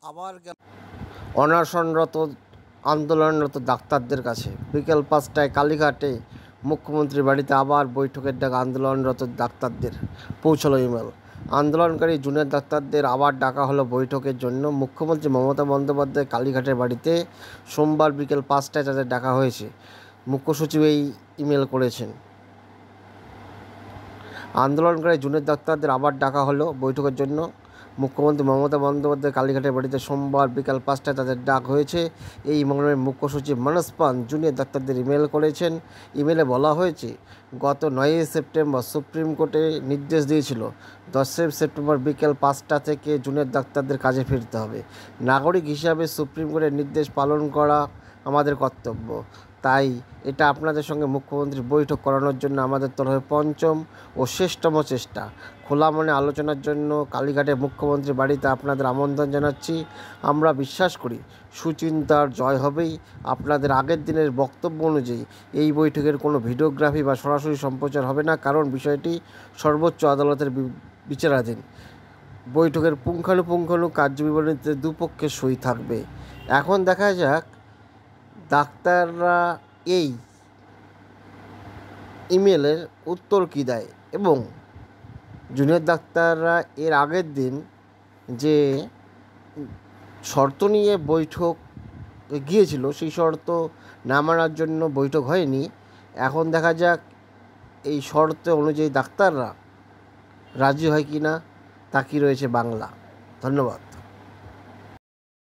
আবার অনশনরত আন্দোলনরত ডাক্তারদের কাছে বিকেল 5টায় কালীঘাটে মুখ্যমন্ত্রীর বাড়িতে আবার বৈঠকের ডাক আন্দোলনরত ডাক্তারদের পৌঁছলো ইমেল। আন্দোলনকারী জুনিয়র ডাক্তারদের আবার ডাকা হলো বৈঠকের জন্য। মুখ্যমন্ত্রী মমতা বন্দ্যোপাধ্যায় কালীঘাটের বাড়িতে সোমবার বিকেল 5টায় তাদের ডাকা হয়েছে। মুখ্য সচিব এই ইমেল করেছেন। আন্দোলনকারী জুনিয়র ডাক্তারদের আবার ডাকা হলো বৈঠকের জন্য। মুখ্যমন্ত্রী মমতা বন্দ্যোপাধ্যায় কালীঘাটের বাড়িতে সোমবার বিকাল 5টায় তাদের ডাক হয়েছে। এই মর্মে মুখ্য সচিব মানস পান জুনিয়র ডাক্তারদের ইমেল করেছেন। ইমেলে বলা হয়েছে, গত 9ই সেপ্টেম্বর সুপ্রিম কোর্টে নির্দেশ দিয়েছিল 10ই সেপ্টেম্বর বিকেল 5টা থেকে জুনিয়র ডাক্তারদের কাজে ফিরতে হবে। নাগরিক হিসাবে সুপ্রিম কোর্টের নির্দেশ পালন করা আমাদের কর্তব্য। তাই এটা আপনাদের সঙ্গে মুখ্যমন্ত্রীর বৈঠক করানোর জন্য আমাদের তরফে পঞ্চম ও শেষতম চেষ্টা। খোলা মনে আলোচনার জন্য কালীঘাটে মুখ্যমন্ত্রীর বাড়িতে আপনাদের আমন্ত্রণ জানাচ্ছি। আমরা বিশ্বাস করি সুচিন্তার জয় হবেই। আপনাদের আগের দিনের বক্তব্য অনুযায়ী এই বৈঠকের কোনো ভিডিওগ্রাফি বা সরাসরি সম্প্রচার হবে না, কারণ বিষয়টি সর্বোচ্চ আদালতের বিচারাধীন। বৈঠকের পুঙ্খানুপুঙ্খানু কার্যবিবরণীতে দুপক্ষের সই থাকবে। এখন দেখা যাক ডাক্তাররা এই ইমেলের উত্তর কী দেয়, এবং জুনিয়র ডাক্তাররা এর আগের দিন যে শর্ত নিয়ে বৈঠক গিয়েছিল সেই শর্ত না মানার জন্য বৈঠক হয়নি। এখন দেখা যাক এই শর্ত অনুযায়ী ডাক্তাররা রাজি হয় কি না, তা কি রয়েছে বাংলা। ধন্যবাদ।